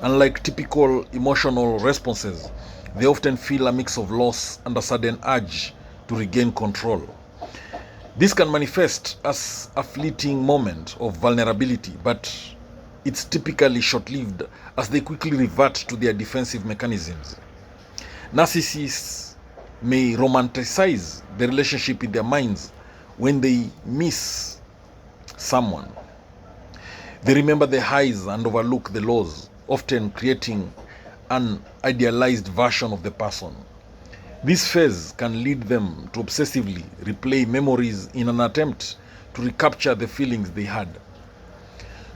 Unlike typical emotional responses, they often feel a mix of loss and a sudden urge to regain control. This can manifest as a fleeting moment of vulnerability, but it's typically short-lived as they quickly revert to their defensive mechanisms. Narcissists may romanticize the relationship in their minds when they miss someone. They remember the highs and overlook the lows, often creating an idealized version of the person. This phase can lead them to obsessively replay memories in an attempt to recapture the feelings they had.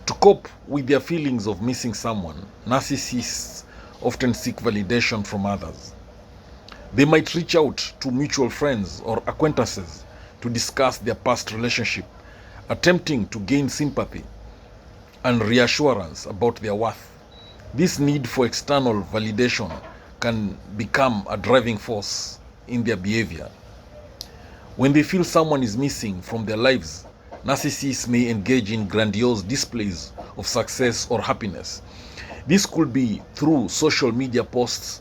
To cope with their feelings of missing someone, narcissists often seek validation from others. They might reach out to mutual friends or acquaintances to discuss their past relationship, attempting to gain sympathy and reassurance about their worth. This need for external validation can become a driving force in their behavior. When they feel someone is missing from their lives, narcissists may engage in grandiose displays of success or happiness. This could be through social media posts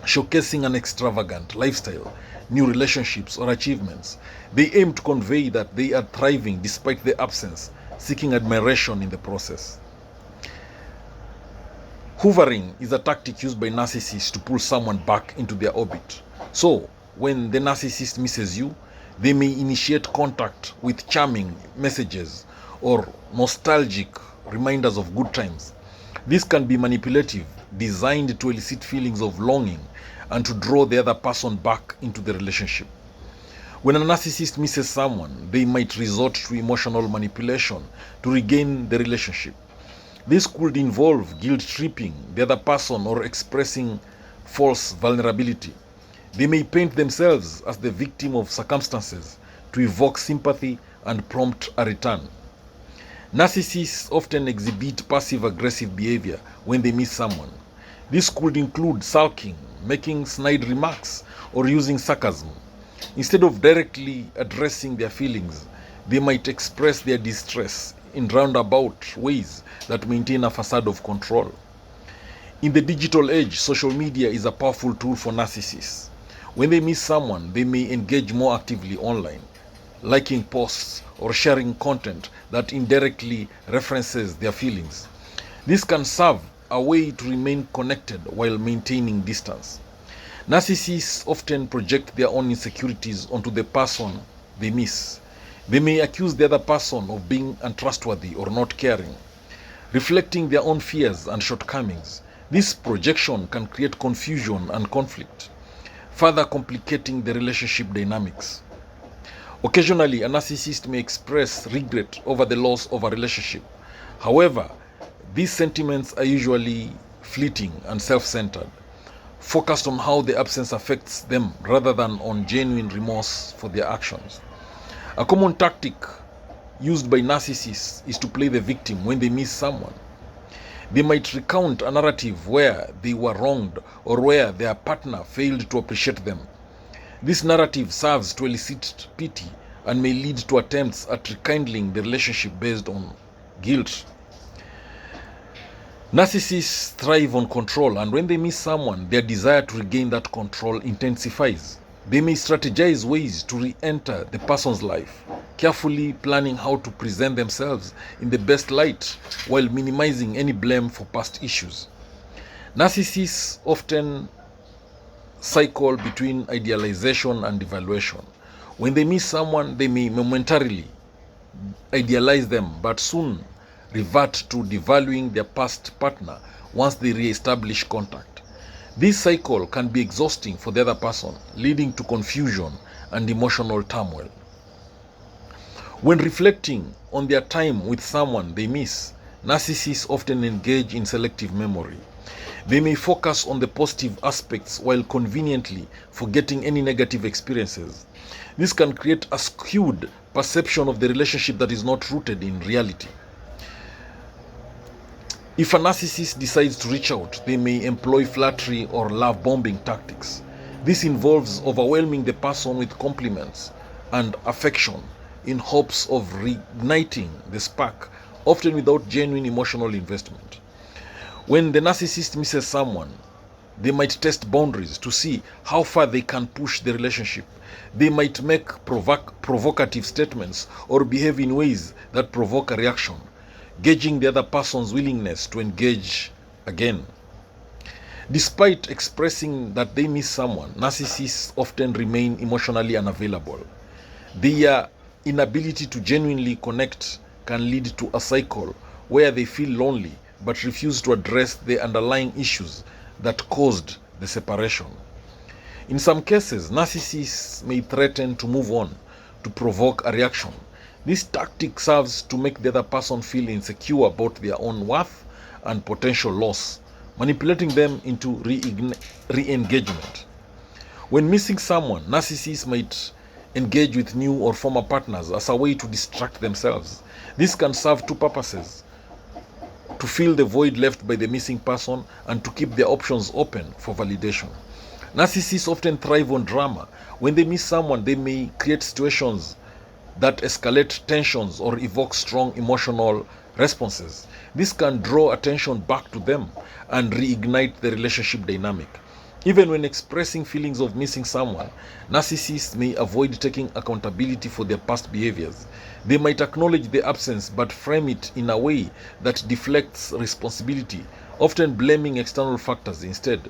showcasing an extravagant lifestyle, new relationships, or achievements. They aim to convey that they are thriving despite the absence, seeking admiration in the process. Hoovering is a tactic used by narcissists to pull someone back into their orbit. So, when the narcissist misses you, they may initiate contact with charming messages or nostalgic reminders of good times. This can be manipulative, designed to elicit feelings of longing and to draw the other person back into the relationship. When a narcissist misses someone, they might resort to emotional manipulation to regain the relationship. This could involve guilt-tripping the other person or expressing false vulnerability. They may paint themselves as the victim of circumstances to evoke sympathy and prompt a return. Narcissists often exhibit passive-aggressive behavior when they miss someone. This could include sulking, making snide remarks, or using sarcasm. Instead of directly addressing their feelings, they might express their distress in roundabout ways that maintain a facade of control. In the digital age, social media is a powerful tool for narcissists. When they miss someone, they may engage more actively online, liking posts or sharing content that indirectly references their feelings. This can serve a way to remain connected while maintaining distance. Narcissists often project their own insecurities onto the person they miss. They may accuse the other person of being untrustworthy or not caring, reflecting their own fears and shortcomings. This projection can create confusion and conflict, further complicating the relationship dynamics. Occasionally, a narcissist may express regret over the loss of a relationship. However, these sentiments are usually fleeting and self-centered, focused on how the absence affects them rather than on genuine remorse for their actions. A common tactic used by narcissists is to play the victim when they miss someone. They might recount a narrative where they were wronged or where their partner failed to appreciate them. This narrative serves to elicit pity and may lead to attempts at rekindling the relationship based on guilt. Narcissists thrive on control, and when they miss someone, their desire to regain that control intensifies. They may strategize ways to re-enter the person's life, carefully planning how to present themselves in the best light while minimizing any blame for past issues. Narcissists often cycle between idealization and evaluation. When they miss someone, they may momentarily idealize them, but soon revert to devaluing their past partner once they re-establish contact. This cycle can be exhausting for the other person, leading to confusion and emotional turmoil. When reflecting on their time with someone they miss, narcissists often engage in selective memory. They may focus on the positive aspects while conveniently forgetting any negative experiences. This can create a skewed perception of the relationship that is not rooted in reality. If a narcissist decides to reach out, they may employ flattery or love bombing tactics. This involves overwhelming the person with compliments and affection in hopes of reigniting the spark, often without genuine emotional investment. When the narcissist misses someone, they might test boundaries to see how far they can push the relationship. They might make provocative statements or behave in ways that provoke a reaction, gauging the other person's willingness to engage again. Despite expressing that they miss someone, narcissists often remain emotionally unavailable. Their inability to genuinely connect can lead to a cycle where they feel lonely but refuse to address the underlying issues that caused the separation. In some cases, narcissists may threaten to move on to provoke a reaction. This tactic serves to make the other person feel insecure about their own worth and potential loss, manipulating them into re-engagement. When missing someone, narcissists might engage with new or former partners as a way to distract themselves. This can serve two purposes: to fill the void left by the missing person and to keep their options open for validation. Narcissists often thrive on drama. When they miss someone, they may create situations that escalate tensions or evoke strong emotional responses. This can draw attention back to them and reignite the relationship dynamic. Even when expressing feelings of missing someone, narcissists may avoid taking accountability for their past behaviors. They might acknowledge the absence but frame it in a way that deflects responsibility, often blaming external factors instead.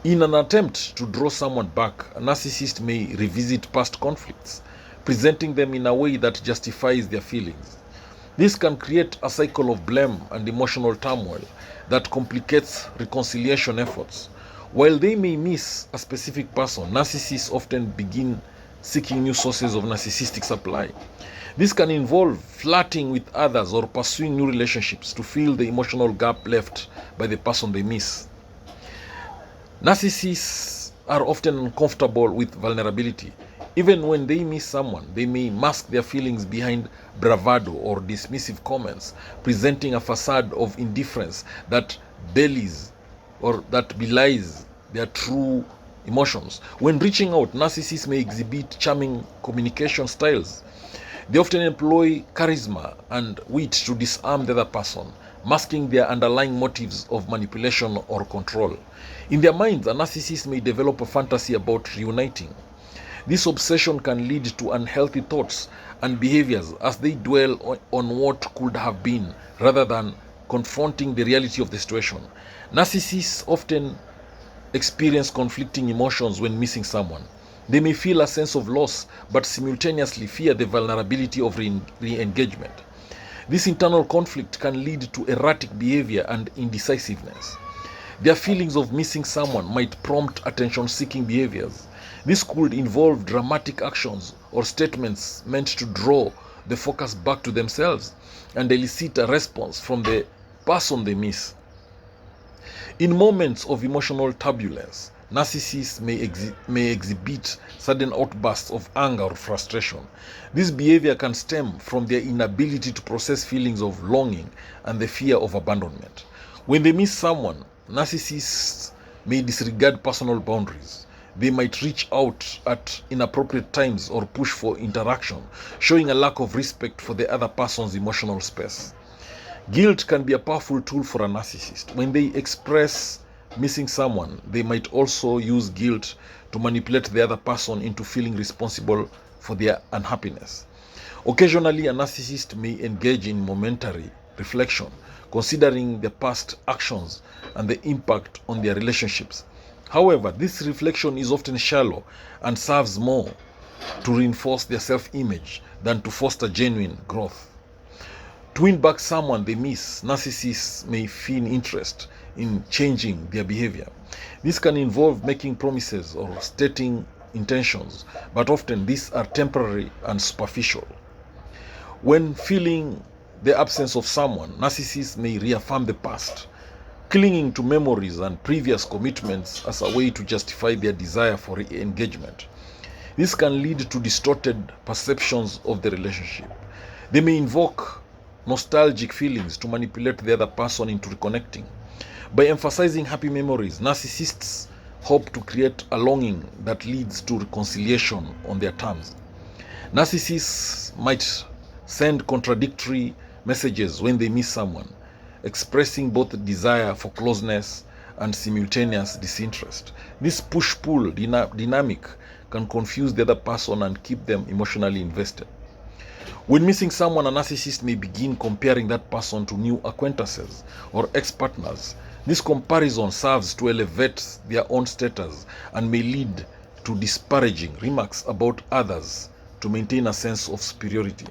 In an attempt to draw someone back, a narcissist may revisit past conflicts, presenting them in a way that justifies their feelings. This can create a cycle of blame and emotional turmoil that complicates reconciliation efforts. While they may miss a specific person, narcissists often begin seeking new sources of narcissistic supply. This can involve flirting with others or pursuing new relationships to fill the emotional gap left by the person they miss. Narcissists are often uncomfortable with vulnerability. Even when they miss someone, they may mask their feelings behind bravado or dismissive comments, presenting a facade of indifference that belies their true emotions. When reaching out, narcissists may exhibit charming communication styles. They often employ charisma and wit to disarm the other person, masking their underlying motives of manipulation or control. In their minds, a narcissist may develop a fantasy about reuniting. This obsession can lead to unhealthy thoughts and behaviors as they dwell on what could have been rather than confronting the reality of the situation. Narcissists often experience conflicting emotions when missing someone. They may feel a sense of loss but simultaneously fear the vulnerability of re-engagement. This internal conflict can lead to erratic behavior and indecisiveness. Their feelings of missing someone might prompt attention-seeking behaviors. This could involve dramatic actions or statements meant to draw the focus back to themselves and elicit a response from the person they miss. In moments of emotional turbulence, narcissists may exhibit sudden outbursts of anger or frustration. This behavior can stem from their inability to process feelings of longing and the fear of abandonment. When they miss someone, narcissists may disregard personal boundaries. They might reach out at inappropriate times or push for interaction, showing a lack of respect for the other person's emotional space. Guilt can be a powerful tool for a narcissist. When they express missing someone, they might also use guilt to manipulate the other person into feeling responsible for their unhappiness. Occasionally, a narcissist may engage in momentary reflection, considering their past actions and the impact on their relationships. However, this reflection is often shallow and serves more to reinforce their self-image than to foster genuine growth. To win back someone they miss, narcissists may feel interest in changing their behavior. This can involve making promises or stating intentions, but often these are temporary and superficial. When feeling the absence of someone, narcissists may reaffirm the past, clinging to memories and previous commitments as a way to justify their desire for re-engagement. This can lead to distorted perceptions of the relationship. They may invoke nostalgic feelings to manipulate the other person into reconnecting. By emphasizing happy memories, narcissists hope to create a longing that leads to reconciliation on their terms. Narcissists might send contradictory messages when they miss someone, expressing both desire for closeness and simultaneous disinterest. This push-pull dynamic can confuse the other person and keep them emotionally invested. When missing someone, a narcissist may begin comparing that person to new acquaintances or ex-partners. This comparison serves to elevate their own status and may lead to disparaging remarks about others to maintain a sense of superiority.